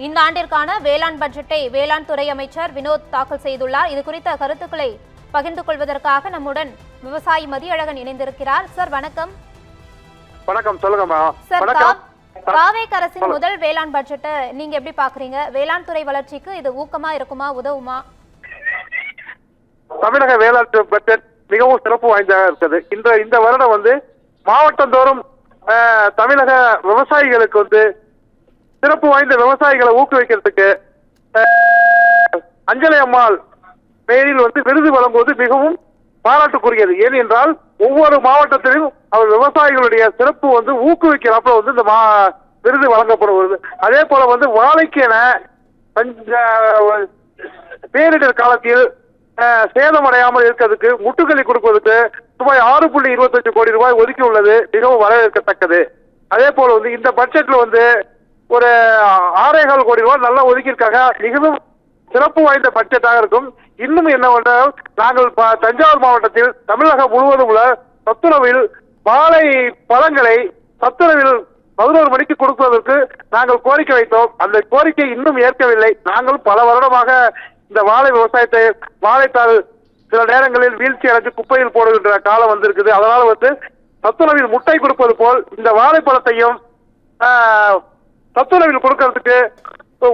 இந்த ஆண்டிற்கான வேளாண் பட்ஜெட்டை வேளாண் துறை அமைச்சர் வினோத் தாக்கல் செய்துள்ளார். இது குறித்த கருத்துக்களை பகிர்ந்து கொள்வதற்காக நம்முடன் விவசாயி மதியழகன் இணைந்திருக்கிறார். சார் வணக்கம். வணக்கம், சொல்லுங்கம்மா. சார், தாவேக் அரசின் முதல் வேளாண் பட்ஜெட்டை நீங்க எப்படி பாக்குறீங்க? வேளாண் துறை வளர்ச்சிக்கு இது ஊக்கமா இருக்குமா, உதவுமா? தமிழக வேளாண் பட்ஜெட் மிகவும் சிறப்பு வாய்ந்ததாக இருக்குது. இந்த வருடம் மாவட்டந்தோறும் தமிழக விவசாயிகளுக்கு சிறப்பு வாய்ந்த விவசாயிகளை ஊக்குவிக்கிறதுக்கு அஞ்சலை அம்மாள் பெயரில் விருது வழங்குவது மிகவும் பாராட்டுக்குரியது. ஏனென்றால் ஒவ்வொரு மாவட்டத்திலும் அவர் விவசாயிகளுடைய சிறப்பு ஊக்குவிக்கிறாப்புல இந்த விருது வழங்கப்படுவது. அதே போல வாழைக்கென பேரிடர் காலத்தில் சேதமடையாமல் இருக்கிறதுக்கு முட்டுக்களை கொடுப்பதற்கு ரூபாய் 6.25 கோடி ரூபாய் ஒதுக்கி உள்ளது மிகவும் வரவேற்கத்தக்கது. அதே போல இந்த பட்ஜெட்ல ஒரு 6.25 கோடி ரூபாய் நல்லா ஒதுக்கியிருக்காங்க. மிகவும் சிறப்பு வாய்ந்த பட்ஜெட்டாக இருக்கும். இன்னும் என்னவென்றால், நாங்கள் தஞ்சாவூர் மாவட்டத்தில் தமிழகம் முழுவதும் உள்ள சத்துணவில் வாழை பழங்களை சத்துணவில் 11 மணிக்கு கொடுப்பதற்கு நாங்கள் கோரிக்கை வைத்தோம். அந்த கோரிக்கை இன்னும் ஏற்கவில்லை. நாங்கள் பல வருடமாக இந்த வாழை விவசாயத்தை வாழைத்தாள் சில நேரங்களில் வீழ்ச்சி அடைந்து குப்பையில் போடுகின்ற காலம் வந்திருக்குது. அதனால சத்துணவில் முட்டை கொடுப்பது போல் இந்த வாழைப்பழத்தையும் சத்துணவில் கொடுக்கறதுக்கு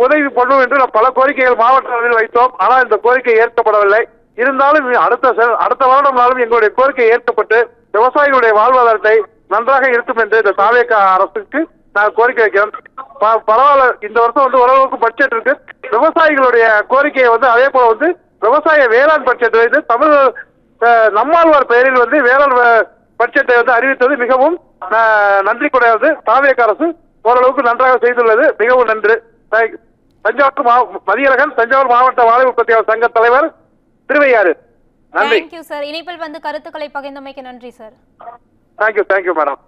உதவி பண்ணும் என்று பல கோரிக்கைகள் மாவட்ட அளவில் வைத்தோம். ஆனால் இந்த கோரிக்கை ஏற்கப்படவில்லை. இருந்தாலும் அடுத்த வருடம்னாலும் எங்களுடைய கோரிக்கை ஏற்கப்பட்டு விவசாயிகளுடைய வாழ்வாதாரத்தை நன்றாக இருக்கும் என்று இந்த தாவேக அரசுக்கு நாங்கள் கோரிக்கை வைக்கிறோம். பரவாயில்ல, இந்த வருஷம் ஓரளவுக்கு பட்ஜெட் இருக்கு. விவசாயிகளுடைய கோரிக்கையை அதே போல விவசாய வேளாண் பட்ஜெட் தமிழ் நம்மாழ்வார் பெயரில் வேளாண் பட்ஜெட்டை அறிவித்தது மிகவும் நன்றி கூடாது. தாவேக அரசு ஓரளவுக்கு நன்றாக செய்துள்ளது. மிகவும் நன்றி. தஞ்சாவூர் மதியழகன், தஞ்சாவூர் மாவட்ட வாழை உற்பத்தியாளர் சங்க தலைவர், திருவையாறு. நன்றி. இணைப்பில் கருத்துக்களை பகிர்ந்தமைக்கு நன்றி சார். Thank you madam.